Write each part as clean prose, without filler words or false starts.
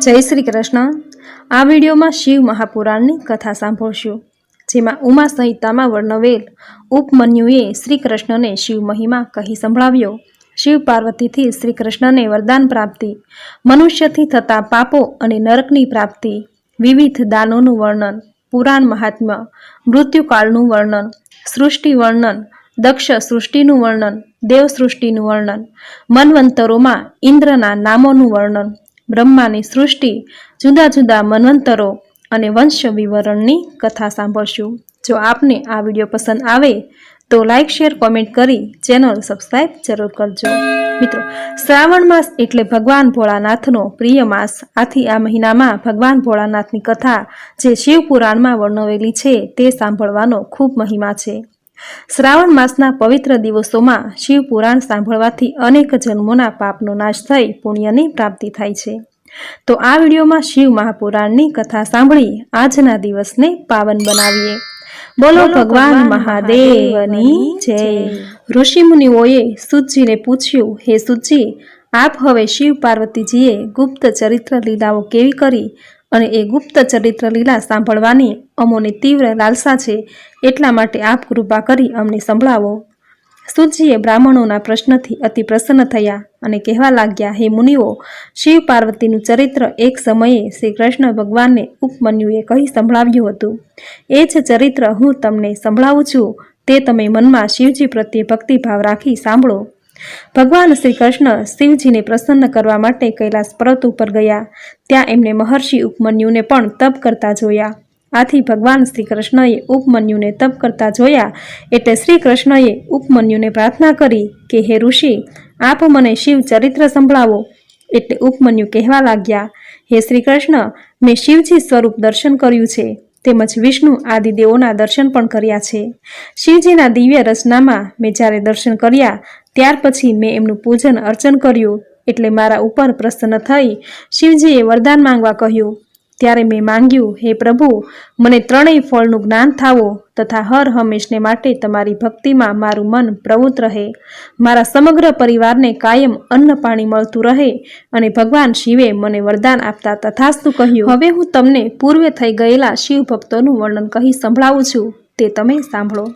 जय श्री कृष्ण। आ विडियो में शिव महापुराण की कथा सांभळशुं, जेमां उमा संहिता में वर्णवेल उपमन्युए श्री कृष्ण ने शिव महिमा कही संभळाव्यो। शिव पार्वती थी श्री कृष्ण ने वरदान प्राप्ति, मनुष्य थी थता पापो अने नरकनी प्राप्ति, विविध दानों वर्णन, पुराण महात्म्य, मृत्युकाळनुं वर्णन, सृष्टि वर्णन, दक्ष सृष्टिनुं वर्णन, देव सृष्टिनुं वर्णन, मनवंतरों इंद्रना नामोनुं वर्णन, ब्रह्मानी सृष्टि, जुदा जुदा मनवंतरो अने वंश विवरणनी कथा सांभळशुं। जो आपने आ विडियो पसंद आवे तो लाइक शेर कॉमेंट करी चेनल सब्सक्राइब जरूर करजो। मित्रों, श्रावण मास एटले भगवान भोळानाथनो प्रिय मास। आथी आ महीनामां भगवान भोळानाथनी कथा जे शिव पुराणमां वर्णवेली छे ते सांभळવાનો खूब महिमा छे। श्रावण मासना पवित्र दिवसोमां शिव पुराण सांभळवाथी अनेक जन्मोना पापनो नाश थई पुण्यनी प्राप्ति थाय छे। तो आ विडियोमां शिव महापुराणनी कथा सांभळी आजना दिवसने पावन बनावीए। बोलो भगवान महादेवनी जय। ऋषि मुनिओए सूतजीने पूछ्યું, हे सूतजी, आप हवे शिव पार्वतीजीए गुप्त चरित्र लीलाओ केवी करी અને એ ગુપ્ત ચરિત્ર લીલા સાંભળવાની અમોને તીવ્ર લાલસા છે, એટલા માટે આપ કૃપા કરી અમને સંભળાવો। સૂતજીએ બ્રાહ્મણોના પ્રશ્નથી અતિ પ્રસન્ન થયા અને કહેવા લાગ્યા, હે મુનિઓ, શિવ પાર્વતીનું ચરિત્ર એક સમયે શ્રી કૃષ્ણ ભગવાનને ઉપમન્યુએ કહી સંભળાવ્યું હતું। એ જ ચરિત્ર હું તમને સંભળાવું છું, તે તમે મનમાં શિવજી પ્રત્યે ભક્તિભાવ રાખી સાંભળો। भगवान श्री कृष्ण शिवजी ने प्रसन्न करवा माटे कैलाश पर्वत पर गया। त्या एमने महर्षि उपमन्यु ने पण तप करता जोया। आथी भगवान श्री कृष्णए उपमन्यु ने तप करता जोया एटले श्री कृष्णए उपमन्यु ने प्रार्थना करी कि हे ऋषि, आप मने शिव चरित्र संभळावो। एटले उपमन्यु कहेवा लाग्या, हे श्री कृष्ण, मैं शिवजी स्वरूप दर्शन कर्युं छे, તેમજ વિષ્ણુ આદિ દેવોના દર્શન પણ કર્યા છે। શિવજીના દિવ્ય રચનામાં મેં જ્યારે દર્શન કર્યા ત્યાર પછી મેં એમનું પૂજન અર્ચન કર્યું, એટલે મારા ઉપર પ્રસન્ન થઈ શિવજીએ વરદાન માંગવા કહ્યું। ત્યારે મેં માંગ્યું, હે પ્રભુ, મને ત્રણેય ફળનું જ્ઞાન થાવો તથા હર હંમેશને માટે તમારી ભક્તિમાં મારું મન પ્રવૃત્ત રહે, મારા સમગ્ર પરિવારને કાયમ અન્ન પાણી મળતું રહે અને ભગવાન શિવે મને વરદાન આપતા તથાસ્તુ કહ્યું। હવે હું તમને પૂર્વે થઈ ગયેલા શિવ ભક્તોનું વર્ણન કહી સંભળાવું છું, તે તમે સાંભળો।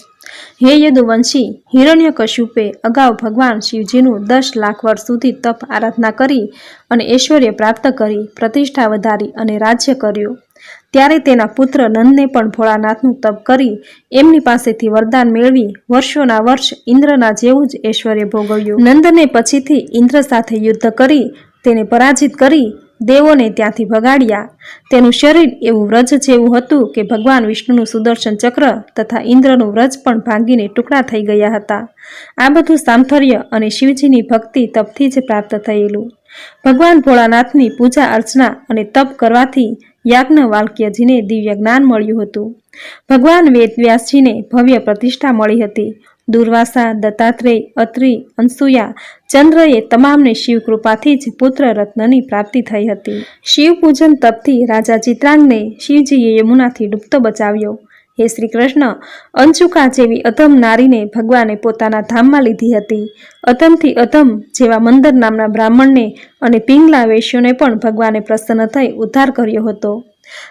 હે યદુવંશી, હિરણ્યકશ્યપે અગાઉ ભગવાન શિવજીનું 10 લાખ વર્ષ સુધી તપ આરાધના કરી અને ઐશ્વર્ય પ્રાપ્ત કરી, પ્રતિષ્ઠા વધારી અને રાજ્ય કર્યું। ત્યારે તેના પુત્ર નંદને પણ ભોળાનાથનું તપ કરી એમની પાસેથી વરદાન મેળવી વર્ષોના વર્ષ ઇન્દ્રના જેવું જ ઐશ્વર્ય ભોગવ્યું। નંદને પછીથી ઇન્દ્ર સાથે યુદ્ધ કરી તેને પરાજિત કરી દેવોને ત્યાંથી ભગાડ્યા। તેનું શરીર એવું વ્રજ જેવું હતું કે ભગવાન વિષ્ણુનું સુદર્શન ચક્ર તથા ઇન્દ્રનું વ્રજ પણ ભાંગીને ટુકડા થઈ ગયા હતા। આ બધું સામથર્ય અને શિવજીની ભક્તિ તપથી જ પ્રાપ્ત થયેલું। ભગવાન ભોળાનાથની પૂજા અર્ચના અને તપ કરવાથી યાજ્ઞવલ્ક્યજીને દિવ્ય જ્ઞાન મળ્યું હતું। ભગવાન વેદવ્યાસજીને ભવ્ય પ્રતિષ્ઠા મળી હતી। દુર્વાસા, દત્તાત્રેય, અત્રિ, અનસુયા, ચંદ્રએ તમામને શિવ કૃપાથી જ પુત્ર રત્નની પ્રાપ્તિ થઈ હતી। શિવ પૂજન તપથી રાજા ચિત્રાંગને શિવજીએ યમુનાથી ડૂબતો બચાવ્યો। હે શ્રી કૃષ્ણ, અંચુકા જેવી અધમ નારીને ભગવાને પોતાના ધામમાં લીધી હતી। અધમથી અધમ જેવા મંદર નામના બ્રાહ્મણને અને પિંગલા વૈશ્યોને પણ ભગવાને પ્રસન્ન થઈ ઉદ્ધાર કર્યો હતો।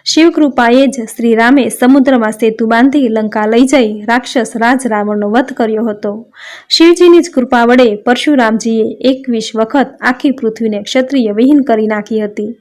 શિવ કૃપાએ જ શ્રી રામે સમુદ્રમાં સેતુ બાંધી લંકા લઈ જઈ રાક્ષસ રાજ રાવણનો વધ કર્યો હતો। શિવજીની જ કૃપા વડે પરશુરામજીએ 21 વખત આખી પૃથ્વીને ક્ષત્રિય વિહીન કરી નાખી હતી।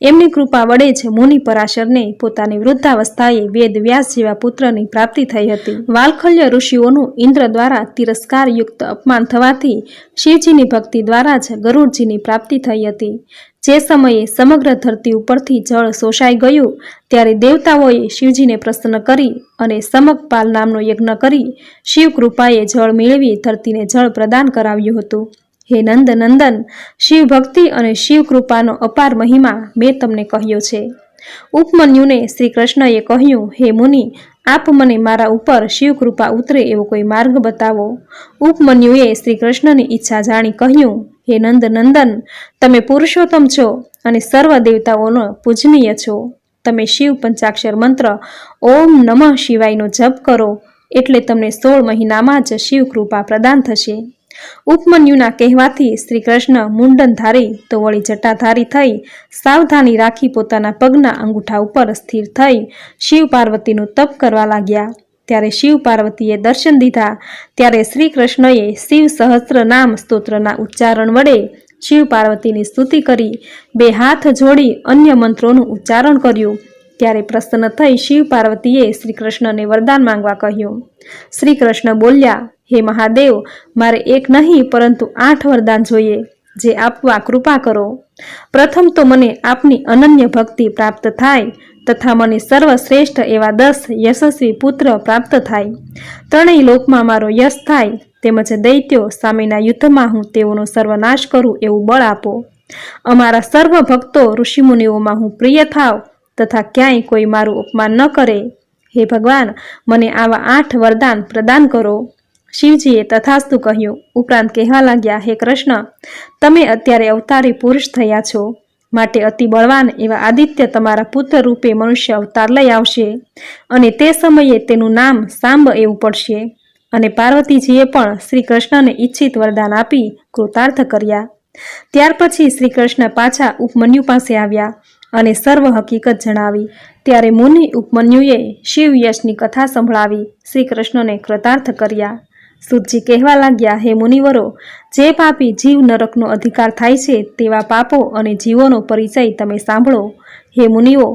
એમની કૃપા વડે જ મુનિ પરાશરને પોતાની વૃદ્ધાવસ્થાએ વેદ વ્યાસ જેવા પુત્રની પ્રાપ્તિ થઈ હતી। વાલ્ખલ્ય ઋષિઓનું ઇન્દ્ર દ્વારા તિરસ્કાર યુક્ત અપમાન થવાથી શિવજીની ભક્તિ દ્વારા જ ગરુડજીની પ્રાપ્તિ થઈ હતી। જે સમયે સમગ્ર ધરતી ઉપરથી જળ શોષાઈ ગયું ત્યારે દેવતાઓએ શિવજીને પ્રસન્ન કરી અને સમકપાલ નામનો યજ્ઞ કરી શિવ કૃપાએ જળ મેળવી ધરતીને જળ પ્રદાન કરાવ્યું હતું। હે નંદ નંદન, શિવ ભક્તિ અને શિવ કૃપાનો અપાર મહિમા મેં તમને કહ્યો છે। ઉપમન્યુને શ્રી કૃષ્ણએ કહ્યું, હે મુનિ, આપ મને મારા ઉપર શિવ કૃપા ઉતરે એવો કોઈ માર્ગ બતાવો। ઉપમન્યુએ શ્રી કૃષ્ણની ઈચ્છા જાણી કહ્યું, હે નંદ નંદન, તમે પુરુષોત્તમ છો અને સર્વ દેવતાઓનો પૂજનીય છો। તમે શિવ પંચાક્ષર મંત્ર ઓમ નમઃ શિવાયનો જપ કરો એટલે તમને 16 મહિનામાં જ શિવ કૃપા પ્રદાન થશે। ઉપમન્યુના કહેવાથી શ્રી કૃષ્ણ મુંડનધારી તો વળી જટાધારી થઈ સાવધાની રાખી પોતાના પગના અંગૂઠા ઉપર સ્થિર થઈ શિવ પાર્વતીનું તપ કરવા લાગ્યા। ત્યારે શિવ પાર્વતીએ દર્શન દીધા। ત્યારે શ્રી કૃષ્ણએ શિવ સહસ્ત્ર નામ સ્તોત્રના ઉચ્ચારણ વડે શિવ પાર્વતીની સ્તુતિ કરી 2 હાથ જોડી અન્ય મંત્રોનું ઉચ્ચારણ કર્યું। ત્યારે પ્રસન્ન થઈ શિવ પાર્વતીએ શ્રી કૃષ્ણને વરદાન માંગવા કહ્યું। શ્રી કૃષ્ણ બોલ્યા, હે મહાદેવ, મારે 1 નહીં પરંતુ 8 વરદાન જોઈએ, જે આપવા કૃપા કરો। પ્રથમ તો મને આપની અનન્ય ભક્તિ પ્રાપ્ત થાય તથા મને સર્વશ્રેષ્ઠ એવા 10 યશસ્વી પુત્ર પ્રાપ્ત થાય। ત્રણેય લોકમાં મારો યશ થાય તેમજ દૈત્યો સામેના યુદ્ધમાં હું તેઓનો સર્વનાશ કરું એવું બળ આપો। અમારા સર્વ ભક્તો ઋષિમુનિઓમાં હું પ્રિય થાવ તથા ક્યાંય કોઈ મારું અપમાન ન કરે। હે ભગવાન, મને આવા 8 વરદાન પ્રદાન કરો। શિવજીએ તથાસ્તુ કહ્યું। ઉપરાંત કહેવા લાગ્યા, હે કૃષ્ણ, તમે અત્યારે અવતારી પુરુષ થયા છો, માટે અતિ બળવાન એવા આદિત્ય તમારા પુત્ર રૂપે મનુષ્ય અવતાર લઈ આવશે અને તે સમયે તેનું નામ સાંબ એવું પડશે। અને પાર્વતીજીએ પણ શ્રી કૃષ્ણને ઈચ્છિત વરદાન આપી કૃતાર્થ કર્યા। ત્યાર પછી શ્રી કૃષ્ણ પાછા ઉપમન્યુ પાસે આવ્યા અને સર્વ હકીકત જણાવી। ત્યારે મુનિ ઉપમન્યુએ શિવ યશની કથા સંભળાવી શ્રી કૃષ્ણને કૃતાર્થ કર્યા। સુતજી કહેવા લાગ્યા, હે મુનિવરો, જે પાપી જીવ નરકનો અધિકાર થાય છે તેવા પાપો અને જીવોનો પરિચય તમે સાંભળો। હે મુનિઓ,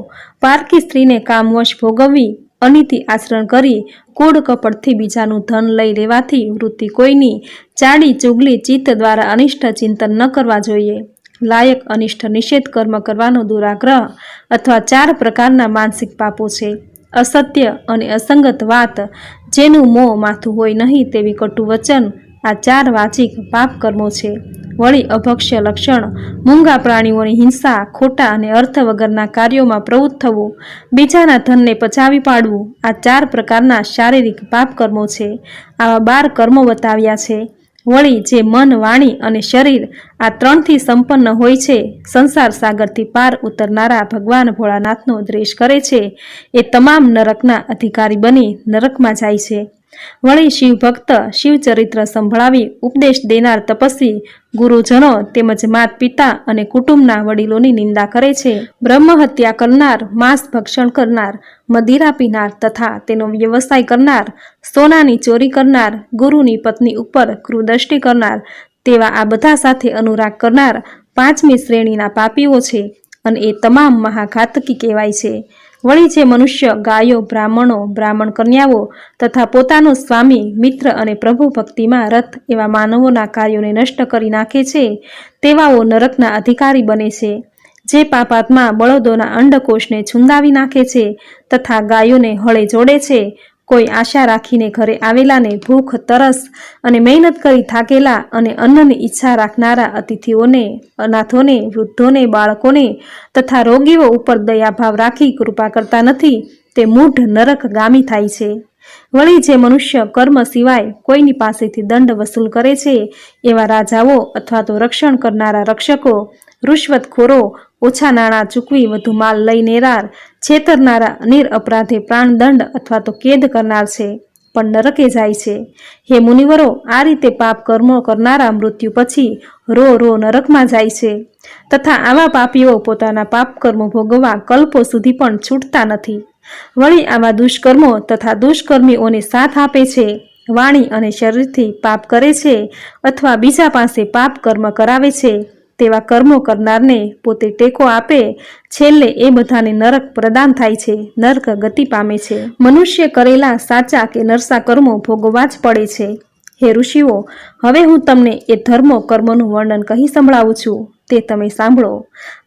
પારકી સ્ત્રીને કામવશ ભોગવવી, અનીતિ આચરણ કરી, કૂડ કપટથી બીજાનું ધન લઈ લેવાથી વૃત્તિ કોઈની, ચાડી ચુગલી ચિત્ત દ્વારા અનિષ્ટ ચિંતન ન કરવા જોઈએ। લાયક અનિષ્ટ નિષેધ કર્મ કરવાનો દુરાગ્રહ અથવા 4 પ્રકારના માનસિક પાપો છે। અસત્ય અને અસંગત વાત, જેનું મોં માથું હોય નહીં તેવી કટુ વચન, આ 4 વાચિક પાપ કર્મો છે। વળી અભક્ષ્ય લક્ષણ, મૂંગા પ્રાણીઓની હિંસા, ખોટા અને અર્થ વગરના કાર્યોમાં પ્રવૃત્ત થવું, બીજાના ધનને પચાવી પાડવું, આ 4 પ્રકારના શારીરિક પાપ કર્મો છે। આવા 12 કર્મો બતાવ્યા છે। વળી જે મન, વાણી અને શરીર આ 3થી સંપન્ન હોય છે, સંસાર સાગરથી પાર ઉતરનારા ભગવાન ભોળાનાથનો દ્વેષ કરે છે, એ તમામ નરકના અધિકારી બની નરકમાં જાય છે। વળી શિવ ભક્ત શિવચરિત્ર સંભળાવી ઉપદેશ દેનાર તપસ્વી, ગુરુજનો તેમજ માત પિતા અને કુટુંબના વડીલોની નિંદા કરે છે। બ્રહ્મ હત્યા કરનાર, માંસ ભક્ષણ કરનાર, મદિરા પીનાર તથા તેનો વ્યવસાય કરનાર, સોનાની ચોરી કરનાર, ગુરુની પત્ની ઉપર ક્રૂરદ્રષ્ટિ કરનાર, તેવા આ બધા સાથે અનુરાગ કરનાર 5મી શ્રેણીના પાપીઓ છે અને એ તમામ મહાઘાતકી કહેવાય છે। વળી જે મનુષ્ય ગાયો, બ્રાહ્મણો, બ્રાહ્મણ કન્યાઓ તથા પોતાનો સ્વામી, મિત્ર અને પ્રભુ ભક્તિમાં રત એવા માનવોના કાર્યોને નષ્ટ કરી નાખે છે, તેવાઓ નરકના અધિકારી બને છે। જે પાપાત્મા બળદોના અંડકોષને છુંદાવી નાખે છે તથા ગાયોને હળે જોડે છે, કોઈ આશા રાખીને ઘરે આવેલાને ભૂખ, તરસ અને મહેનત કરી થાકેલા અને અન્નની ઈચ્છા રાખનારા અતિથિઓને, અનાથોને, વૃદ્ધોને, બાળકોને તથા રોગીઓ ઉપર દયાભાવ રાખી કૃપા કરતા નથી, તે મૂઢ નરકગામી થાય છે। વળી જે મનુષ્ય કર્મ સિવાય કોઈની પાસેથી દંડ વસૂલ કરે છે, એવા રાજાઓ અથવા તો રક્ષણ કરનારા રક્ષકો, રૂશ્વતખોરો, ઓછા નાણાં ચૂકવી વધુ માલ લઈ લેનાર, છેતરનારા, નિરઅપરાધે પ્રાણદંડ અથવા તો કેદ કરનાર છે, પણ નરકે જાય છે। હે મુનિવરો, આ રીતે પાપ કર્મો કરનારા મૃત્યુ પછી રો નરકમાં જાય છે તથા આવા પાપીઓ પોતાના પાપ કર્મો ભોગવવા કલ્પો સુધી પણ છૂટતા નથી। વળી આવા દુષ્કર્મો તથા દુષ્કર્મીઓને સાથ આપે છે, વાણી અને શરીરથી પાપ કરે છે અથવા બીજા પાસે પાપ કર્મ કરાવે છે, તેવા કર્મો કરનારને પોતે ટેકો આપે, છેલ્લે એ બધાને નરક પ્રદાન થાય છે, નરક ગતિ પામે છે। મનુષ્ય કરેલા સાચા કે નરસા કર્મો ભોગવવા જ પડે છે। હે ઋષિઓ, હવે હું તમને એ ધર્મો કર્મોનું વર્ણન કહી સંભળાવું છું, તે તમે સાંભળો।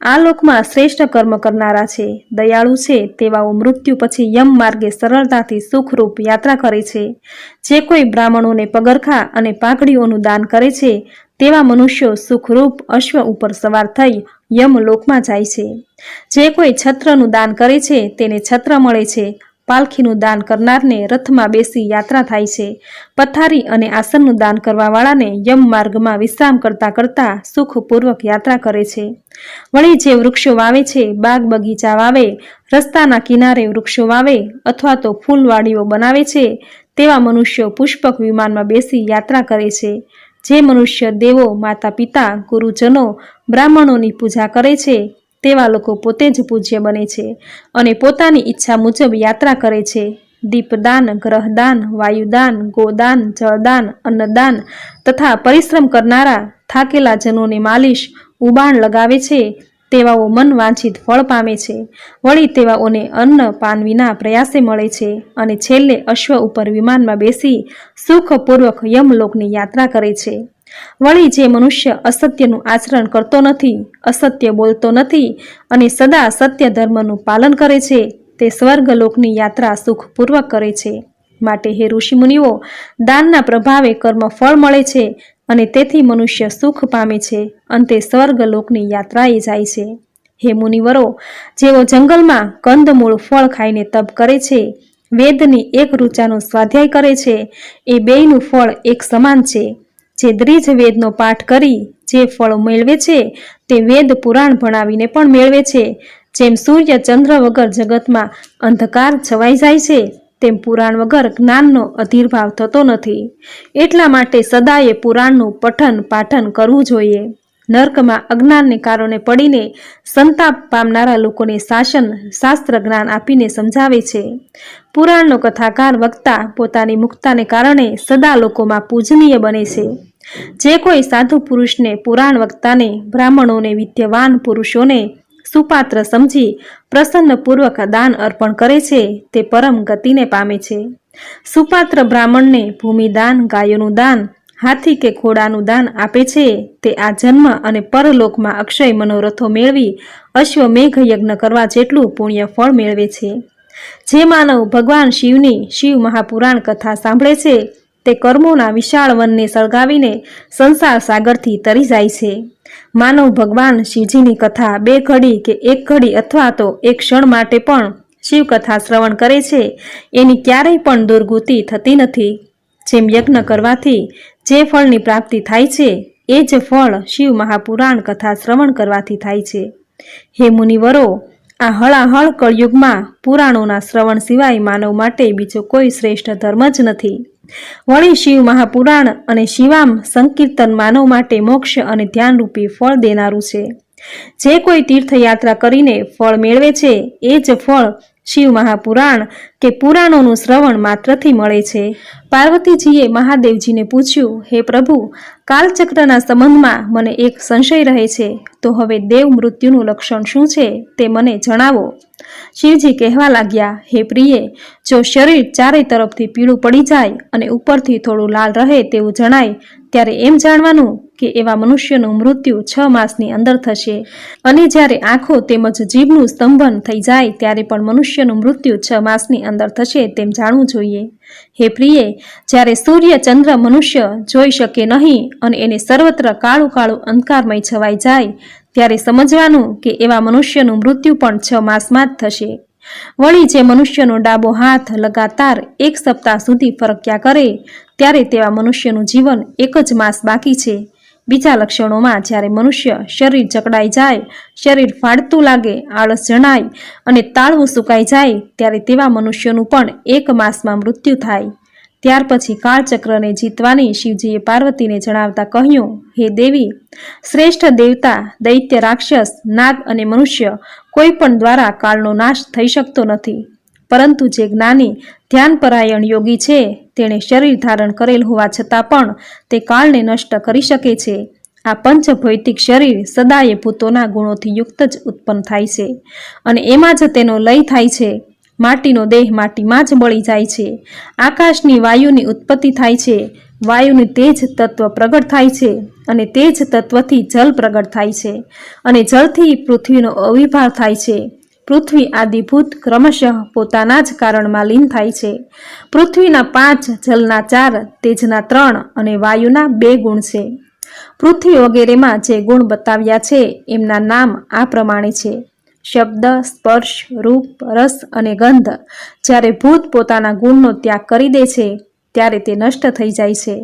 આ લોકમાં શ્રેષ્ઠ કર્મ કરનારા છે, દયાળુ છે, તેવાઓ મૃત્યુ પછી યમ માર્ગે સરળતાથી સુખરૂપ યાત્રા કરે છે। જે કોઈ બ્રાહ્મણોને પગરખા અને પાઘડીઓનું દાન કરે છે, તેવા મનુષ્યો સુખરૂપ અશ્વ ઉપર સવાર થઈ યમ લોકમાં જાય છે। જે કોઈ છત્રનું દાન કરે છે તેને છત્ર મળે છે। પાલખીનું દાન કરનારને રથમાં બેસી યાત્રા થાય છે। પથારી અને આસનનું દાન કરવાવાળાને યમ માર્ગમાં વિશ્રામ કરતા કરતા સુખપૂર્વક યાત્રા કરે છે। વળી જે વૃક્ષો વાવે છે, બાગ બગીચા વાવે, રસ્તાના કિનારે વૃક્ષો વાવે અથવા તો ફૂલવાડીઓ બનાવે છે, તેવા મનુષ્યો પુષ્પક વિમાનમાં બેસી યાત્રા કરે છે। જે મનુષ્ય દેવો, માતા પિતા, ગુરુજનો, બ્રાહ્મણોની પૂજા કરે છે તેવા લોકો પોતે જ પૂજ્ય બને છે અને પોતાની ઈચ્છા મુજબ યાત્રા કરે છે. દીપદાન, ગ્રહદાન, વાયુદાન, ગોદાન, જળદાન, અન્નદાન તથા પરિશ્રમ કરનારા થાકેલા જનોને માલિશ, ઉબાણ લગાવે છે તેવાઓ મન વાંછિત ફળ પામે છે. વળી તેવાઓને અન્ન પાન વિના પ્રયાસે મળે છે અને છેલ્લે અશ્વ ઉપર વિમાનમાં બેસી સુખપૂર્વક યમલોકની યાત્રા કરે છે. વળી જે મનુષ્ય અસત્યનું આચરણ કરતો નથી, અસત્ય બોલતો નથી અને સદા સત્ય ધર્મનું પાલન કરે છે તે સ્વર્ગલોકની યાત્રા સુખપૂર્વક કરે છે. માટે હે ઋષિમુનિઓ, દાનના પ્રભાવે કર્મ ફળ મળે છે અને તેથી મનુષ્ય સુખ પામે છે, અંતે સ્વર્ગલોકની યાત્રાએ જાય છે. હે મુનિવરો, જેઓ જંગલમાં કંદમૂળ ફળ ખાઈને તપ કરે છે, વેદની એક ઋચાનો સ્વાધ્યાય કરે છે, એ બેયનું ફળ એક સમાન છે. જે દ્વિજ વેદનો પાઠ કરી જે ફળ મેળવે છે તે વેદ પુરાણ ભણાવીને પણ મેળવે છે. જેમ સૂર્ય ચંદ્ર વગર જગતમાં અંધકાર છવાઈ જાય છે, તેમ પુરાણ વગર જ્ઞાનનો અધિર્ભાવ થતો નથી. એટલા માટે સદાયે પુરાણનું પઠન પાઠન કરવું જોઈએ. નર્કમાં અજ્ઞાનને કારણે પડીને સંતાપ પામનારા લોકોને શાસ્ત્ર જ્ઞાન આપીને સમજાવે છે. પુરાણનો કથાકાર વક્તા પોતાની મુક્તાને કારણે સદા લોકોમાં પૂજનીય બને છે. જે કોઈ સાધુ પુરુષને, પુરાણ વક્તાને, બ્રાહ્મણોને, વિદ્યવાન પુરુષોને સુપાત્ર સમજી પ્રસન્નપૂર્વક દાન અર્પણ કરે છે તે પરમ ગતિને પામે છે. સુપાત્ર બ્રાહ્મણને ભૂમિદાન, ગાયોનું દાન, હાથી કે ઘોડાનું દાન આપે છે તે આ જન્મ અને પરલોકમાં અક્ષય મનોરથો મેળવી અશ્વમેઘ યજ્ઞ કરવા જેટલું પુણ્ય ફળ મેળવે છે. જે માનવ ભગવાન શિવની શિવ મહાપુરાણ કથા સાંભળે છે તે કર્મોના વિશાળ વનને સળગાવીને સંસાર સાગરથી તરી જાય છે. માનવ ભગવાન શિવજીની કથા 2 ઘડી કે 1 ઘડી અથવા તો 1 ક્ષણ માટે પણ શિવકથા શ્રવણ કરે છે એની ક્યારેય પણ દુર્ગતિ થતી નથી. જેમ યજ્ઞ કરવાથી જે ફળની પ્રાપ્તિ થાય છે એ જ ફળ શિવ મહાપુરાણ કથા શ્રવણ કરવાથી થાય છે. હે મુનિવરો, આ હળાહળ કળયુગમાં પુરાણોના શ્રવણ સિવાય માનવ માટે બીજો કોઈ શ્રેષ્ઠ ધર્મ જ નથી. વળી શિવ મહાપુરાણ અને શિવામ સંકીર્તન માનવ માટે મોક્ષ અને ધ્યાનરૂપી ફળ દેનારું છે. જે કોઈ તીર્થયાત્રા કરીને ફળ મેળવે છે એ જ ફળ શિવ મહાપુરાણ કે પુરાણોનું શ્રવણ માત્રથી મળે છે. પાર્વતીજીએ મહાદેવજીને પૂછ્યું, હે પ્રભુ, કાલચક્રના સંબંધમાં મને એક સંશય રહે છે, તો હવે દેવ મૃત્યુનું લક્ષણ શું છે તે મને જણાવો. શિવજી કહેવા લાગ્યા, હે પ્રિયે, જો શરીર ચારે તરફથી પીળું પડી જાય અને ઉપરથી થોડું લાલ રહે તેવું જણાય ત્યારે એમ જાણવાનું કે એવા મનુષ્યનું મૃત્યુ 6 માસની અંદર થશે. અને જ્યારે આંખો તેમજ જીભનું સ્તંભન થઈ જાય ત્યારે પણ મનુષ્યનું મૃત્યુ 6 માસની અંદર થશે તેમ જાણવું જોઈએ. હે પ્રિયે, જ્યારે સૂર્ય ચંદ્ર મનુષ્ય જોઈ શકે નહીં અને એને સર્વત્ર કાળું કાળું અંધકારમય છવાઈ જાય ત્યારે સમજવાનું કે એવા મનુષ્યનું મૃત્યુ પણ 6 માસમાં જ થશે. વળી જે મનુષ્યનો ડાબો હાથ લગાતાર 1 સપ્તાહ સુધી ફરક્યા કરે ત્યારે તેવા મનુષ્યનું જીવન 1 જ માસ બાકી છે. બીજા લક્ષણોમાં જ્યારે મનુષ્ય શરીર જકડાઈ જાય, શરીર ફાડતું લાગે, આળસ જણાય અને તાળવું સુકાઈ જાય ત્યારે તેવા મનુષ્યનું પણ 1 માસમાં મૃત્યુ થાય. ત્યાર પછી કાળચક્રને જીતવાની શિવજીએ પાર્વતીને જણાવતા કહ્યું, હે દેવી, શ્રેષ્ઠ દેવતા, દૈત્ય, રાક્ષસ, નાગ અને મનુષ્ય કોઈ પણ દ્વારા કાળનો નાશ થઈ શકતો નથી. પરંતુ જે જ્ઞાની ધ્યાનપરાયણ યોગી છે તેણે શરીર ધારણ કરેલ હોવા છતાં પણ તે કાળને નષ્ટ કરી શકે છે. આ પંચભૌતિક શરીર સદાય ભૂતોના ગુણોથી યુક્ત જ ઉત્પન્ન થાય છે અને એમાં જ તેનો લય થાય છે. માટીનો દેહ માટીમાં જ બળી જાય છે. આકાશની વાયુની ઉત્પત્તિ થાય છે. વાયુનું તેજ તત્વ પ્રગટ થાય છે અને તેજ તત્વથી જલ પ્રગટ થાય છે અને જળથી પૃથ્વીનો અવિર્ભાવ થાય છે. પૃથ્વી આદિભૂત ક્રમશઃ પોતાના જ કારણમાં લીન થાય છે. પૃથ્વીના 5, જલના 4, તેજના 3 અને વાયુના 2 ગુણ છે. પૃથ્વી વગેરેમાં જે ગુણ બતાવ્યા છે એમના નામ આ પ્રમાણે છે: શબ્દ, સ્પર્શ, રૂપ, રસ અને ગંધ. જ્યારે ભૂત પોતાના ગુણનો ત્યાગ કરી દે છે ત્યારે તે નષ્ટ થઈ જાય છે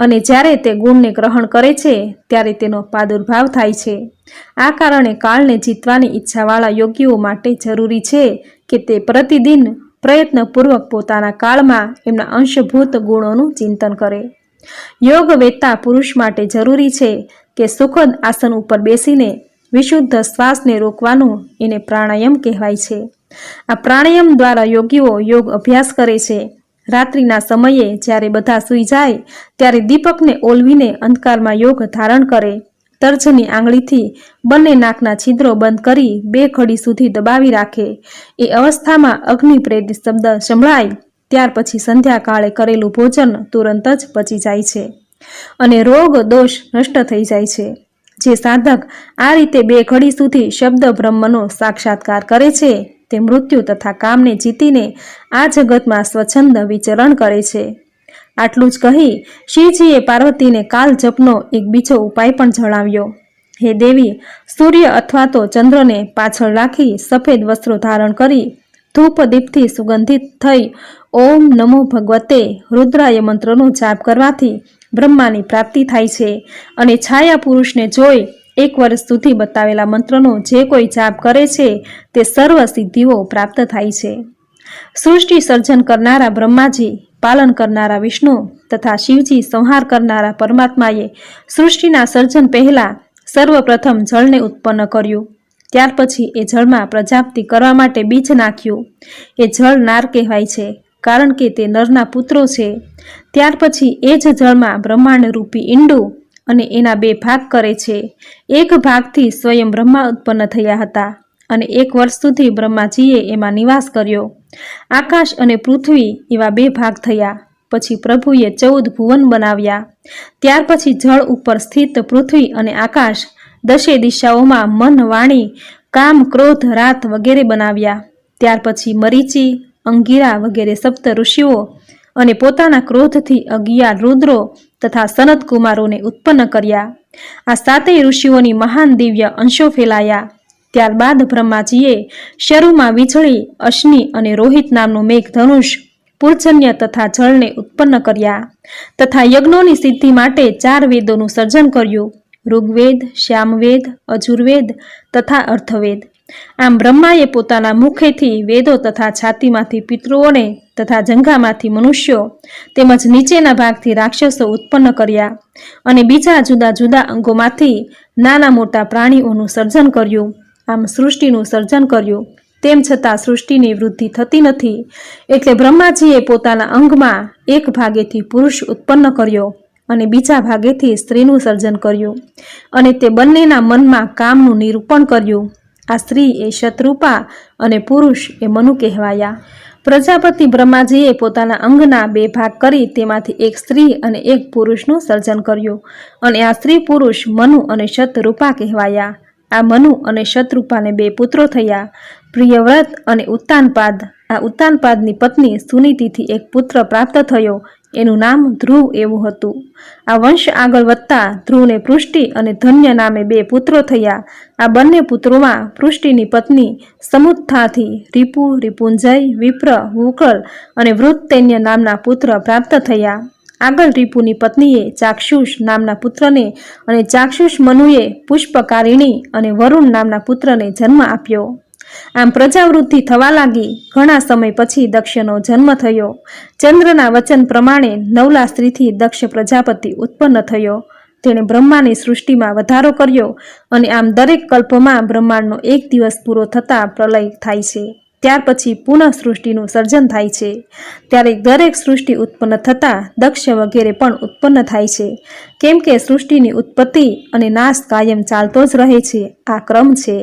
અને જ્યારે તે ગુણને ગ્રહણ કરે છે ત્યારે તેનો પ્રાદુર્ભાવ થાય છે. આ કારણે કાળને જીતવાની ઈચ્છાવાળા યોગીઓ માટે જરૂરી છે કે તે પ્રતિદિન પ્રયત્નપૂર્વક પોતાના કાળમાં એમના અંશભૂત ગુણોનું ચિંતન કરે. યોગ વેદતા પુરુષ માટે જરૂરી છે કે સુખદ આસન ઉપર બેસીને વિશુદ્ધ શ્વાસને રોકવાનું એને પ્રાણાયામ કહેવાય છે. આ પ્રાણાયામ દ્વારા યોગીઓ યોગ અભ્યાસ કરે છે. રાત્રિના સમયે જ્યારે બધા સૂઈ જાય ત્યારે દીપકને ઓલવીને અંધકારમાં યોગ ધારણ કરે. તર્જની આંગળીથી બંને નાકના છિદ્રો બંધ કરી 2 ઘડી સુધી દબાવી રાખે. એ અવસ્થામાં અગ્નિ પ્રેરિત શબ્દ સંભળાય. ત્યાર પછી સંધ્યાકાળે કરેલું ભોજન તુરંત જ પચી જાય છે અને રોગ દોષ નષ્ટ થઈ જાય છે. જે સાધક આ રીતે 2 ઘડી સુધી શબ્દ બ્રહ્મનો સાક્ષાત્કાર કરે છે તે મૃત્યુ તથા કામને જીતીને આ જગતમાં સ્વચ્છંદ વિચરણ કરે છે. આટલું જ કહી શિવજીએ પાર્વતીને કાલ જપનો એક બીજો ઉપાય પણ જણાવ્યો. હે દેવી, સૂર્ય અથવા તો ચંદ્રને પાછળ રાખી સફેદ વસ્ત્રો ધારણ કરી ધૂપ દીપથી સુગંધિત થઈ ઓમ નમો ભગવતે રુદ્રાય મંત્રનો જાપ કરવાથી બ્રહ્માની પ્રાપ્તિ થાય છે અને છાયા પુરુષને જોઈ 1 વર્ષ સુધી બતાવેલા મંત્રનો જે કોઈ જાપ કરે છે તે સર્વ સિદ્ધિઓ પ્રાપ્ત થાય છે. સૃષ્ટિ સર્જન કરનારા બ્રહ્માજી, પાલન કરનારા વિષ્ણુ તથા શિવજી સંહાર કરનારા પરમાત્માએ સૃષ્ટિના સર્જન પહેલા સર્વપ્રથમ જળને ઉત્પન્ન કર્યું. ત્યાર પછી એ જળમાં પ્રજાપતિ કરવા માટે બીજ નાખ્યું. એ જળ નાર કહેવાય છે કારણ કે તે નરના પુત્રો છે. ત્યાર પછી એ જ જળમાં બ્રહ્માંડ રૂપી ઈંડું અને એના 2 ભાગ કરે છે. એક ભાગથી સ્વયં બ્રહ્મા ઉત્પન્ન થયા હતા અને 1 વર્ષ સુધી બ્રહ્માજીએ એમાં નિવાસ કર્યો. આકાશ અને પૃથ્વી એવા 2 ભાગ થયા. પછી પ્રભુએ 14 ભુવન બનાવ્યા. ત્યાર પછી જળ ઉપર સ્થિત પૃથ્વી અને આકાશ 10 દિશાઓમાં મન, વાણી, કામ, ક્રોધ, રાત વગેરે બનાવ્યા. ત્યાર પછી મરીચી, અંગીરા વગેરે 7 ઋષિઓ અને પોતાના ક્રોધથી 11 રુદ્રો તથા સનત કુમારોને ઉત્પન્ન કર્યા. આ 7 ઋષિઓની મહાન દિવ્ય અંશો ફેલાયા. ત્યારબાદ બ્રહ્માજીએ શરૂમાં વીજળી, અશ્નિ અને રોહિત નામનું મેઘધનુષ, પૂર્જન્ય તથા જળને ઉત્પન્ન કર્યા તથા યજ્ઞોની સિદ્ધિ માટે 4 વેદોનું સર્જન કર્યું: ઋગ્વેદ, શ્યામવેદ, અજુર્વેદ તથા અર્થવેદ. આમ બ્રહ્માએ પોતાના મુખેથી વેદો તથા છાતીમાંથી પિતૃઓને તથા જંઘામાંથી મનુષ્યો તેમજ નીચેના ભાગથી રાક્ષસો ઉત્પન્ન કર્યા અને બીજા જુદા જુદા અંગોમાંથી નાના મોટા પ્રાણીઓનું સર્જન કર્યું. આમ સૃષ્ટિનું સર્જન કર્યું. તેમ છતાં સૃષ્ટિની વૃદ્ધિ થતી નથી. એટલે બ્રહ્માજીએ પોતાના અંગમાં એક ભાગેથી પુરુષ ઉત્પન્ન કર્યો અને બીજા ભાગેથી સ્ત્રીનું સર્જન કર્યું અને તે બંનેના મનમાં કામનું નિરૂપણ કર્યું. આ સ્ત્રી એ શતરૂપા અને પુરુષ એ મનુ કહેવાયા. પ્રજાપતિ બ્રહ્માજીએ પોતાના અંગના 2 ભાગ કરી તેમાંથી એક સ્ત્રી અને એક પુરુષનું સર્જન કર્યું અને આ સ્ત્રી પુરુષ મનુ અને શતરૂપા કહેવાયા. આ મનુ અને શતરૂપાને 2 પુત્રો થયા, પ્રિયવ્રત અને ઉત્તાનપાદ. આ ઉત્તાનપાદની પત્ની સુનીતિથી એક પુત્ર પ્રાપ્ત થયો. એનું નામ ધ્રુવ એવું હતું. આ વંશ આગળ વધતા ધ્રુવને પૃષ્ટિ અને ધન્ય નામે 2 પુત્રો થયા. આ બંને પુત્રોમાં પૃષ્ટિની પત્ની સમુત્થાથી રીપુ, રિપુંજય, વિપ્ર, વૃકળ અને વૃત્તૈન્ય નામના પુત્ર પ્રાપ્ત થયા. આગળ રીપુની પત્નીએ ચાક્ષુષ નામના પુત્રને અને ચાક્ષુષ મનુએ પુષ્પકારિણી અને વરુણ નામના પુત્રને જન્મ આપ્યો. આમ પ્રજાવૃદ્ધિ થવા લાગી. ઘણા સમય પછી દક્ષનો જન્મ થયો. ચંદ્રના વચન પ્રમાણે નવલા સ્ત્રીથી દક્ષ પ્રજાપતિ ઉત્પન્ન થયો. તેણે બ્રહ્માની સૃષ્ટિમાં વધારો કર્યો અને આમ દરેક કલ્પમાં બ્રહ્માંડનો 1 દિવસ પૂરો થતાં પ્રલય થાય છે. ત્યાર પછી પુનઃ સૃષ્ટિનું સર્જન થાય છે. ત્યારે દરેક સૃષ્ટિ ઉત્પન્ન થતાં દક્ષ વગેરે પણ ઉત્પન્ન થાય છે. કેમ કે સૃષ્ટિની ઉત્પત્તિ અને નાશ કાયમ ચાલતો જ રહે છે. આ ક્રમ છે.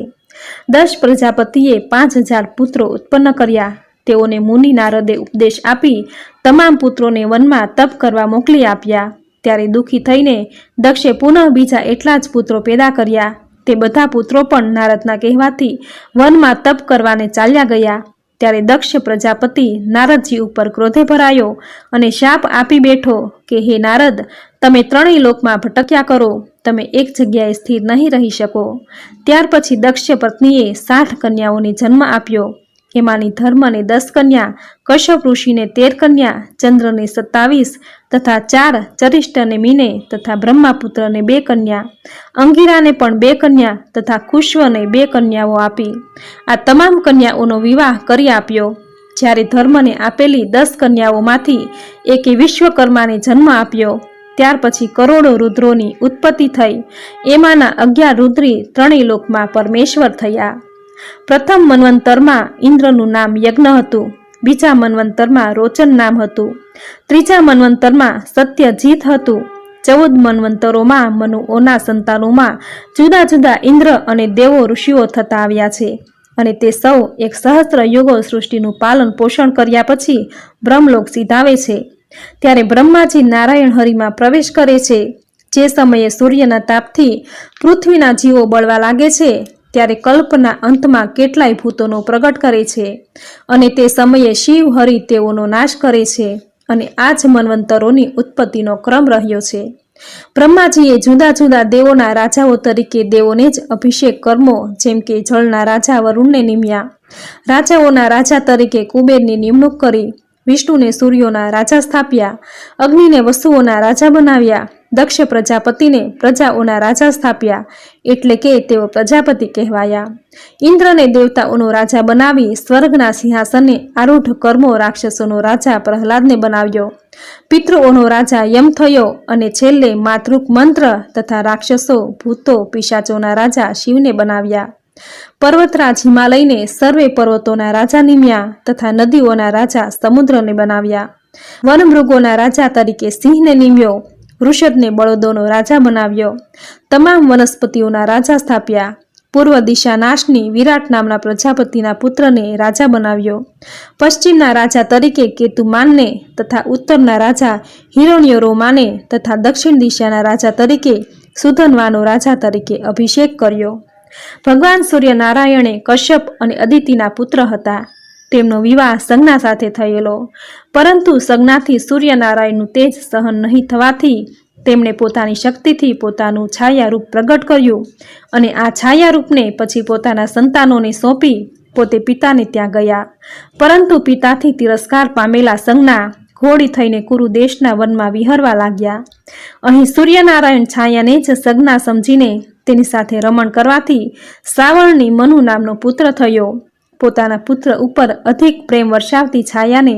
10 પ્રજાપતિએ 5000 પુત્રો ઉત્પન્ન કર્યા. તેઓને મુનિ નારદે ઉપદેશ આપી તમામ પુત્રોને વનમાં તપ કરવા મોકલી આપ્યા. ત્યારે દુઃખી થઈને દક્ષે પુનઃ બીજા એટલા જ પુત્રો પેદા કર્યા. તે બધા પુત્રો પણ નારદના કહેવાથી વનમાં તપ કરવાને ચાલ્યા ગયા. ત્યારે દક્ષ પ્રજાપતિ નારદજી ઉપર ક્રોધે ભરાયો અને શાપ આપી બેઠો કે હે નારદ, તમે 3 લોકમાં ભટક્યા કરો, તમે એક જગ્યાએ સ્થિર નહીં રહી શકો. ત્યાર પછી દક્ષ પત્નીએ 60 કન્યાઓને જન્મ આપ્યો. એમાંની ધર્મને 10 કન્યા, કશ્યપ ઋષિને 13 કન્યા, ચંદ્રને 27 તથા 4 ચરિષ્ટને મીને તથા બ્રહ્માપુત્રને 2 કન્યા, અંગીરાને પણ 2 કન્યા તથા કુશ્વને 2 કન્યાઓ આપી. આ તમામ કન્યાઓનો વિવાહ કરી આપ્યો. જ્યારે ધર્મને આપેલી 10 કન્યાઓમાંથી એકે વિશ્વકર્માને જન્મ આપ્યો. ત્યાર પછી કરોડો રુદ્રોની ઉત્પત્તિ થઈ. એમાંના 11 રુદ્રી ત્રણેય લોકમાં પરમેશ્વર થયા. પ્રથમ મન્વંતરમાં ઇન્દ્રનું નામ યજ્ઞ હતું. બીજા મન્વંતરમાં રોચન નામ હતું. ત્રીજા મન્વંતરમાં સત્યજીત હતું. 14 મન્વંતરોમાં મનુઓના સંતાનોમાં જુદા જુદા ઇન્દ્ર અને દેવો ઋષિઓ થતા આવ્યા છે. અને તે સૌ 1 સહસ્ત્ર યુગો સૃષ્ટિનું પાલન પોષણ કર્યા પછી બ્રહ્મલોક સિધાવે છે. ત્યારે બ્રહ્માજી નારાયણ હરિમાં પ્રવેશ કરે છે. જે સમયે સૂર્યના તાપથી પૃથ્વીના જીવો બળવા લાગે છે ત્યારે કલ્પના અંતમાં કેટલાય ભૂતોનો પ્રગટ કરે છે અને તે સમયે શિવ હરિ તેઓનો નાશ કરે છે. અને આ જ મન્વંતરોની ઉત્પત્તિનો ક્રમ રહ્યો છે. બ્રહ્માજીએ જુદા જુદા દેવોના રાજાઓ તરીકે દેવોને જ અભિષેક કર્મો જેમ કે જળના રાજા વરુણને નિમ્યા, રાજાઓના રાજા તરીકે કુબેરની નિમણૂક કરી, વિષ્ણુને સૂર્યોના રાજા સ્થાપ્યા, અગ્નિને વસુઓના રાજા બનાવ્યા, દક્ષ પ્રજાપતિને પ્રજાઓના રાજા સ્થાપ્યા એટલે કે તેઓ પ્રજાપતિ કહેવાયા. ઇન્દ્રને દેવતાઓનો રાજા બનાવી સ્વર્ગના સિંહાસને આરૂઢ કર્મો રાક્ષસોનો રાજા પ્રહલાદને બનાવ્યો. પિતૃઓનો રાજા યમ થયો અને છેલ્લે માતૃક મંત્ર તથા રાક્ષસો ભૂતો પિશાચોના રાજા શિવને બનાવ્યા. પર્વતરાજ હિમાલયને સર્વે પર્વતોના રાજા નિમ્યા તથા નદીઓના રાજા સમુદ્રને બનાવ્યા. વનમૃગોના રાજા તરીકે સિંહને નિમ્યો, વૃષદને બળદોનો રાજા બનાવ્યો, તમામ વનસ્પતિઓના રાજા સ્થાપ્યા. પૂર્વ દિશા નાશની વિરાટ નામના પ્રજાપતિના પુત્રને રાજા બનાવ્યો. પશ્ચિમના રાજા તરીકે કેતુમાનને તથા ઉત્તરના રાજા હિરણ્યરોમાને તથા દક્ષિણ દિશાના રાજા તરીકે સુધન્વાનો રાજા તરીકે અભિષેક કર્યો. ભગવાન સૂર્યનારાયણે કશ્યપ અને અદિતિના પુત્ર હતા. તેમનો વિવાહ સંજ્ઞા સાથે થયેલો, પરંતુ સંજ્ઞાથી સૂર્યનારાયણનું તેજ સહન નહીં થવાથી તેમણે પોતાની શક્તિથી પોતાનું છાયારૂપ પ્રગટ કર્યું અને આ છાયારૂપને પછી પોતાના સંતાનોને સોંપી પોતે પિતાને ત્યાં ગયા. પરંતુ પિતાથી તિરસ્કાર પામેલા સંજ્ઞા ઘોડી થઈને કુરુ દેશના વનમાં વિહરવા લાગ્યા. અહીં સૂર્યનારાયણ છાયાને જ સંજ્ઞા સમજીને તેની સાથે રમણ કરવાથી સાવરણી મનુ નામનો પુત્ર થયો. પોતાના પુત્ર ઉપર અધિક પ્રેમ વર્ષાવતી છાયાને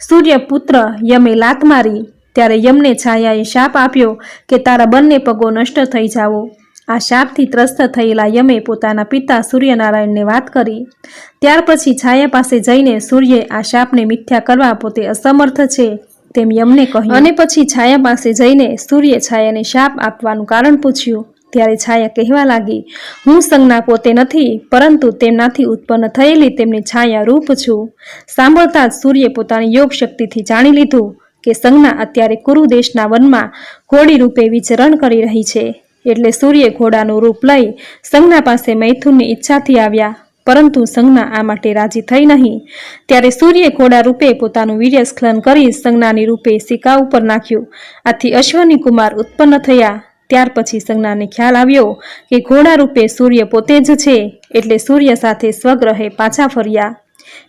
સૂર્યપુત્ર યમે લાત મારી. ત્યારે યમને છાયાએ શાપ આપ્યો કે તારા બંને પગો નષ્ટ થઈ જાવો. આ શાપથી ત્રસ્ત થયેલા યમે પોતાના પિતા સૂર્યનારાયણને વાત કરી. ત્યાર પછી છાયા પાસે જઈને સૂર્યે આ શાપને મિથ્યા કરવા પોતે અસમર્થ છે તેમ યમને કહ્યું. અને પછી છાયા પાસે જઈને સૂર્યે છાયાને શાપ આપવાનું કારણ પૂછ્યું. ત્યારે છાયા કહેવા લાગી, હું સંજ્ઞા પોતે નથી, પરંતુ તેમનાથી ઉત્પન્ન થયેલી તેમની છાયા રૂપ છું. સાંભળતા જ સૂર્યે પોતાની યોગ શક્તિથી જાણી લીધું કે સંજ્ઞા અત્યારે કુરુ દેશના વનમાં ઘોડી રૂપે વિચરણ કરી રહી છે. એટલે સૂર્ય ઘોડાનું રૂપ લઈ સંજ્ઞા પાસે મૈથુનની ઈચ્છાથી આવ્યા, પરંતુ સંજ્ઞા આ માટે રાજી થઈ નહીં. ત્યારે સૂર્ય ઘોડા રૂપે પોતાનું વીર્ય સ્ખલન કરી સંજ્ઞાની રૂપે સિક્કા ઉપર નાખ્યું. આથી અશ્વની કુમાર ઉત્પન્ન થયા. ત્યાર પછી સંજ્ઞાને ખ્યાલ આવ્યો કે ઘોડા રૂપે સૂર્ય પોતે જ છે, એટલે સૂર્ય સાથે સ્વગ્રહે પાછા ફર્યા.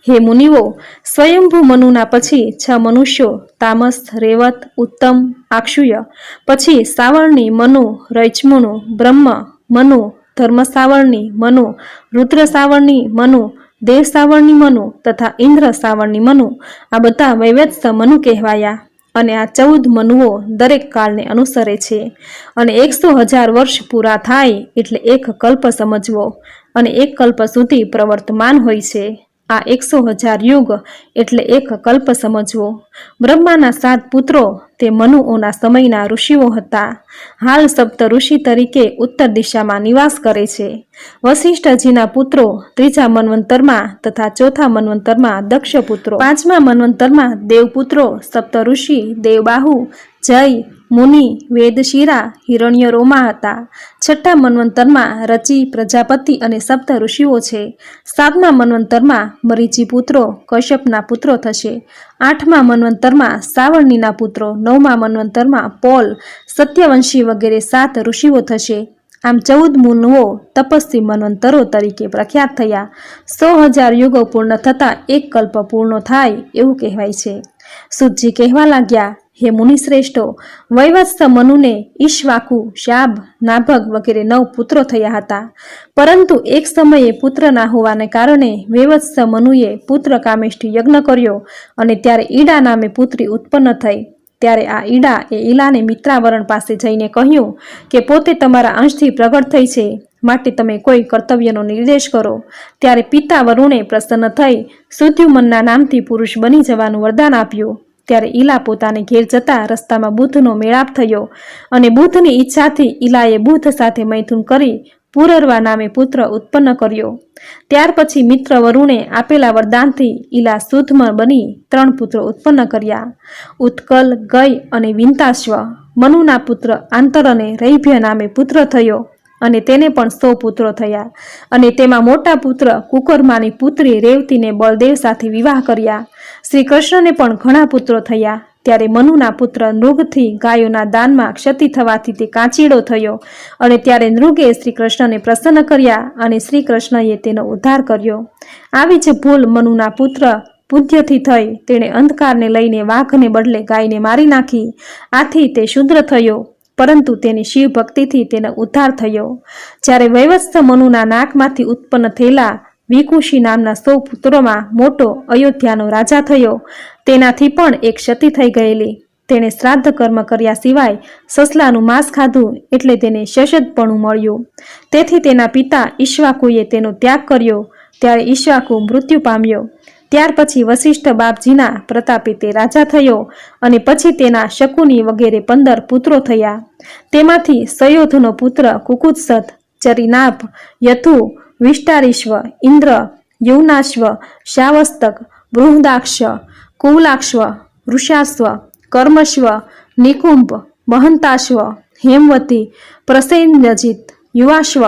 હે મુનિઓ, સ્વયંભૂ મનુના પછી 6 મનુષ્યો તામસ, રેવત, ઉત્તમ, આક્ષુય, પછી સાવર્ણી મનુ, રૈચમુનુ, બ્રહ્મ મનુ, ધર્મ સાવર્ણી મનુ, રુદ્ર સાવર્ણી મનુ, દેવ સાવર્ણી મનુ તથા ઇન્દ્ર સાવર્ણી મનુ, આ બધા વૈવત્સ મનુ કહેવાયા. અને આ 14 મનુઓ દરેક કાળને અનુસરે છે. અને 100,000 વર્ષ પૂરા થાય એટલે એક કલ્પ સમજવો, અને એક કલ્પ સુધી પ્રવર્તમાન હોય છે. આ 100,000 યુગ એટલે એક કલ્પ સમજવો. બ્રહ્માના 7 પુત્રો તે મનુઓના સમયના ઋષિઓ હતા. હાલ સપ્ત ઋષિ તરીકે ઉત્તર દિશામાં નિવાસ કરે છે. વશિષ્ઠજીના પુત્રો 3જા મન્વંતરમાં તથા 4થા મન્વંતરમાં દક્ષ પુત્રો, 5મા મન્વંતરમાં દેવપુત્રો સપ્ત ઋષિ દેવબાહુ, જય, મુનિ, વેદશિરા, હિરણ્યરોમા હતા. 6ઠ્ઠા મન્વંતરમાં રચિ, પ્રજાપતિ અને સપ્ત ઋષિઓ છે. 7મા મન્વંતરમાં મરીચી પુત્રો કશ્યપના પુત્રો થશે. 8મા મન્વંતરમાં સાવર્ણીના પુત્રો, 9મા મન્વંતરમાં પોલ, સત્યવંશી વગેરે 7 ઋષિઓ થશે. આમ 14 મુનુઓ તપસ્વી મન્વંતરો તરીકે પ્રખ્યાત થયા. 100,000 યુગો પૂર્ણ થતાં એક કલ્પ પૂર્ણ થાય એવું કહેવાય છે. સુતજી કહેવા લાગ્યા, હે મુનિશ્રેષ્ઠો, વૈવત્સ મનુને ઈશ્વાકુ, શાબ, નાભગ વગેરે 9 પુત્રો થયા હતા. પરંતુ એક સમયે પુત્ર ના હોવાને કારણે વૈવત્સ મનુએ પુત્ર કામેષ્ઠી યજ્ઞ કર્યો અને ત્યારે ઈડા નામે પુત્રી ઉત્પન્ન થઈ. ત્યારે આ ઈડા એ ઈલાને મિત્રાવરણ પાસે જઈને કહ્યું કે પોતે તમારા અંશથી પ્રગટ થઈ છે, માટે તમે કોઈ કર્તવ્યનો નિર્દેશ કરો. ત્યારે પિતા વરુણે પ્રસન્ન થઈ સુદ્યુમનના નામથી પુરુષ બની જવાનું વરદાન આપ્યું. ત્યારે ઈલા પોતાને ઘેર જતા રસ્તામાં બુધનો મેળાપ થયો અને બુધની ઈચ્છાથી ઈલાએ બુધ સાથે મૈથુન કરી પુરરવા નામે પુત્ર ઉત્પન્ન કર્યો. ત્યાર પછી મિત્ર વરુણે આપેલા વરદાનથી ઈલા સુધમ બની 3 પુત્રો ઉત્પન્ન કર્યા: ઉત્કલ, ગય અને વિંતાશ્વ. મનુના પુત્ર આંતર અને રૈભ્ય નામે પુત્ર થયો અને તેને પણ 100 પુત્રો થયા. અને તેમાં મોટા પુત્ર કુકરમાની પુત્રી રેવતીને બળદેવ સાથે વિવાહ કર્યા. શ્રી કૃષ્ણને પણ ઘણા પુત્રો થયા. ત્યારે મનુના પુત્ર નૃગથી ગાયોના દાનમાં ક્ષતિ થવાથી તે કાંચીડો થયો અને ત્યારે નૃગે શ્રી કૃષ્ણને પ્રસન્ન કર્યા અને શ્રી કૃષ્ણએ તેનો ઉદ્ધાર કર્યો. આવી જ ભૂલ મનુના પુત્ર પૂજ્યથી થઈ. તેણે અંધકારને લઈને વાઘને બદલે ગાયને મારી નાખી. આથી તે શુદ્ર થયો, પરંતુ તેની શિવ ભક્તિથી તેનો ઉદ્ધાર થયો. જ્યારે વૈવત્સ મનુના નાકમાંથી ઉત્પન્ન થયેલા વિકુશી નામના 100 પુત્રોમાં મોટો અયોધ્યાનો રાજા થયો. તેનાથી પણ એક ક્ષતિ થઈ ગયેલી. તેણે શ્રાદ્ધ કર્મ કર્યા સિવાય સસલાનું માંસ ખાધું, એટલે તેને શશદપણું મળ્યું. તેથી તેના પિતા ઈક્ષ્વાકુએ તેનો ત્યાગ કર્યો. ત્યારે ઈક્ષ્વાકુ મૃત્યુ પામ્યો. ત્યાર પછી વશિષ્ઠ બાપજીના પ્રતાપે તે રાજા થયો અને પછી તેના શકુની વગેરે 15 પુત્રો થયા. તેમાંથી સયોધનો પુત્ર કુકુત્સથ, ચરિનાભ, યથુ, વિષ્ટારીશ્વ, ઇન્દ્ર, યૌનાશ્વ, શાવસ્તક, બૃહદાક્ષ, કુવલાક્ષ્વ, વૃષાશ્વ, કર્મશ્વ, નિકુંભ, મહંતાશ્વ, હેમવતી, પ્રસેનજીત, યુવાશ્વ,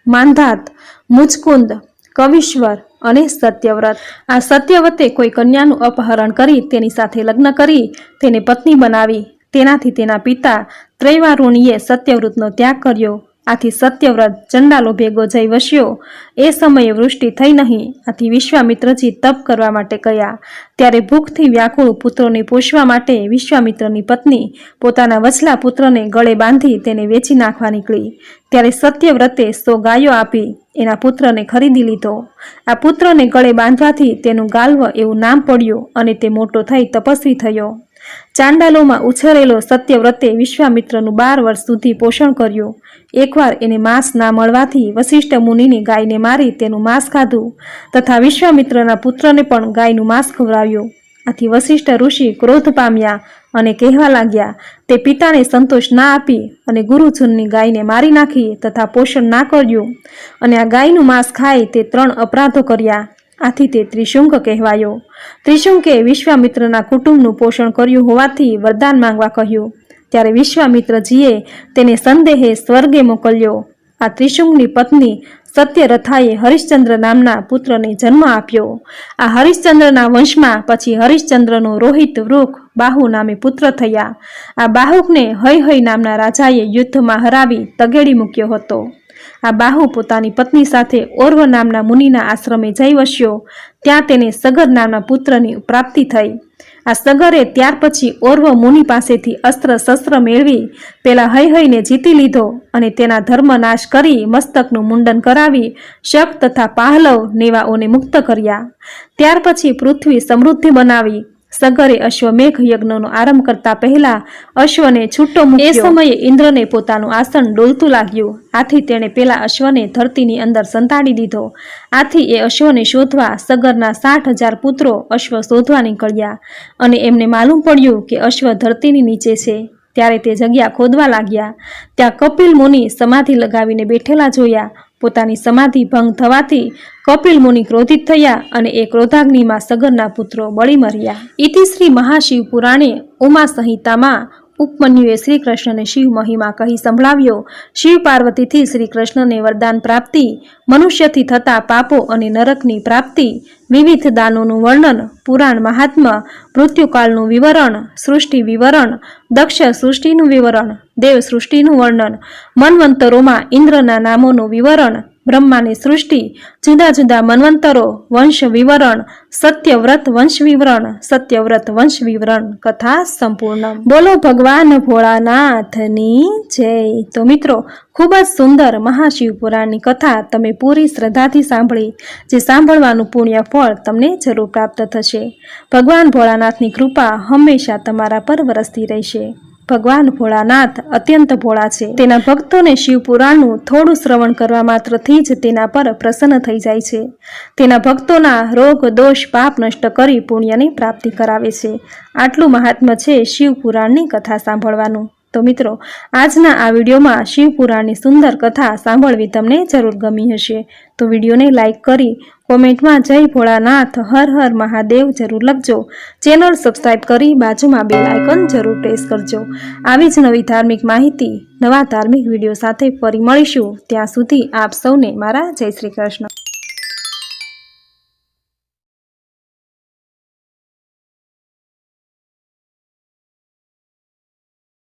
માંધાત, મુચકુંદ, કવિશ્વર અને સત્યવ્રત. આ સત્યવતે કોઈ કન્યાનું અપહરણ કરી તેની સાથે લગ્ન કરી તેને પત્ની બનાવી. તેનાથી તેના પિતા ત્રૈવારુણીએ સત્યવ્રતનો ત્યાગ કર્યો. આથી સત્યવ્રત ચંડાલો ભેગો જઈ વસ્યો. એ સમયે વૃષ્ટિ થઈ નહીં. આથી વિશ્વામિત્રજી તપ કરવા માટે ગયા. ત્યારે ભૂખથી વ્યાકુળ પુત્રોને પોષવા માટે વિશ્વામિત્રની પત્ની પોતાના વચલા પુત્રને ગળે બાંધી તેને વેચી નાખવા નીકળી. ત્યારે સત્યવ્રતે 100 ગાયો આપી એના પુત્રને ખરીદી લીધો. આ પુત્રને ગળે બાંધવાથી તેનું ગાલ્વ એવું નામ પડ્યું અને તે મોટો થઈ તપસ્વી થયો. ચાંડાલોમાં ઉછરેલો સત્યવ્રતે વિશ્વામિત્રનું 12 વર્ષ સુધી પોષણ કર્યું. એકવાર એને માંસ ના મળવાથી વશિષ્ઠ મુનિની ગાયને મારી તેનું માંસ ખાધું તથા વિશ્વામિત્રના પુત્રને પણ ગાયનું માંસ ખવડાવ્યું. આથી વશિષ્ઠ ઋષિ ક્રોધ પામ્યા અને કહેવા લાગ્યા, તે પિતાને સંતોષ ના આપી અને ગુરુજનની ગાયને મારી નાખી તથા પોષણ ના કર્યું અને આ ગાયનું માંસ ખાઈ તે 3 અપરાધો કર્યા. આથી તે ત્રિશુંક કહેવાયો. ત્રિશુંકે વિશ્વામિત્રના કુટુંબનું પોષણ કર્યું હોવાથી વરદાન માંગવા કહ્યું. ત્યારે વિશ્વામિત્રજીએ તેને સંદેહે સ્વર્ગે મોકલ્યો. આ ત્રિશુંકની પત્ની સત્યરથાએ હરિશ્ચંદ્ર નામના પુત્રને જન્મ આપ્યો. આ હરિશ્ચંદ્રના વંશમાં પછી હરિશ્ચંદ્રનો રોહિત વૃક બાહુ નામે પુત્ર થયા. આ બાહુકને હય નામના રાજાએ યુદ્ધમાં હરાવી તગેડી મૂક્યો હતો. આ બાહુ પોતાની પત્ની સાથે ઓર્વ નામના મુનિના આશ્રમે જઈ વસ્યો. ત્યાં તેને સગર નામના પુત્રની પ્રાપ્તિ થઈ. આ સગરે ત્યાર પછી ઓર્વ મુનિ પાસેથી અસ્ત્ર શસ્ત્ર મેળવી પેલા હયને જીતી લીધો અને તેના ધર્મ નાશ કરી મસ્તકનું મુંડન કરાવી શક તથા પાહલવ નેવાઓને મુક્ત કર્યા. ત્યાર પછી પૃથ્વી સમૃદ્ધિ બનાવી. સગરે અશ્વમેઘ યજ્ઞનો આરંભ કરતા પહેલા અશ્વને છૂટો મૂક્યો. એ સમયે ઇન્દ્રને પોતાનું આસન ડોલતું લાગ્યું. આથી તેણે પેલા અશ્વને ધરતીની અંદર સંતાડી દીધો. આથી એ અશ્વને શોધવા સગરના 60,000 પુત્રો અશ્વ શોધવા નીકળ્યા અને એમને માલુમ પડ્યું કે અશ્વ ધરતીની નીચે છે. ત્યારે તે જગ્યા ખોદવા લાગ્યા. ત્યાં કપિલ મુનિ સમાધિ લગાવીને બેઠેલા જોયા. પોતાની સમાધિ ભંગ થવાથી કપિલ મુનિ ક્રોધિત થયા અને એ ક્રોધાગ્નિમાં સગરના પુત્રો બળી મર્યા. ઇતિ શ્રી મહાશિવ પુરાણે ઉમા સંહિતામાં ઉપમન્યુએ શ્રી કૃષ્ણને શિવ મહિમા કહી સંભળાવ્યો. શિવ પાર્વતીથી શ્રી કૃષ્ણને વરદાન પ્રાપ્તિ, મનુષ્યથી થતા પાપો અને નરકની પ્રાપ્તિ, વિવિધ દાનોનું વર્ણન, પુરાણ મહાત્મ્ય, મૃત્યુકાળનું વિવરણ, સૃષ્ટિ વિવરણ, દક્ષ સૃષ્ટિનું વિવરણ, દેવ સૃષ્ટિનું વર્ણન, મન્વંતરોમાં ઇન્દ્રના નામોનું વિવરણ, બ્રહ્માની સૃષ્ટિ, જુદા જુદા મન્વંતરો, વંશ વિવરણ, સત્યવ્રત વંશ વિવરણ, સત્યવ્રત વંશ વિવરણ કથા સંપૂર્ણ. બોલો ભગવાન ભોળાનાથની જય. તો મિત્રો, ખૂબ જ સુંદર મહાશિવ પુરાણની કથા તમે પૂરી શ્રદ્ધાથી સાંભળી, જે સાંભળવાનું પુણ્ય ફળ તમને જરૂર પ્રાપ્ત થશે. ભગવાન ભોળાનાથની કૃપા હંમેશા તમારા પર વરસતી રહેશે. ભગવાન ભોળાનાથ અત્યંત ભોળા છે. તેના ભક્તોને શિવ પુરાણનું થોડું શ્રવણ કરવા માત્રથી જ તેના પર પ્રસન્ન થઈ જાય છે. તેના ભક્તોના રોગ દોષ પાપ નષ્ટ કરી પુણ્યની પ્રાપ્તિ કરાવે છે. આટલું મહાત્મ્ય છે શિવ પુરાણની કથા સાંભળવાનું. તો મિત્રો, આજના આ વિડીયોમાં શિવ પુરાણની સુંદર કથા સાંભળવી તમને જરૂર ગમી હશે. તો વિડીયોને લાઈક કરી કોમેન્ટમાં જય ભોળાનાથ હર હર મહાદેવ જરૂર લખજો. ચેનલ સબસ્ક્રાઈબ કરી બાજુમાં બેલ આઇકન જરૂર પ્રેસ કરજો. આવી જ નવી ધાર્મિક માહિતી નવા ધાર્મિક વિડીયો સાથે ફરી મળીશું. ત્યાં સુધી આપ સૌને મારા જય શ્રી કૃષ્ણ.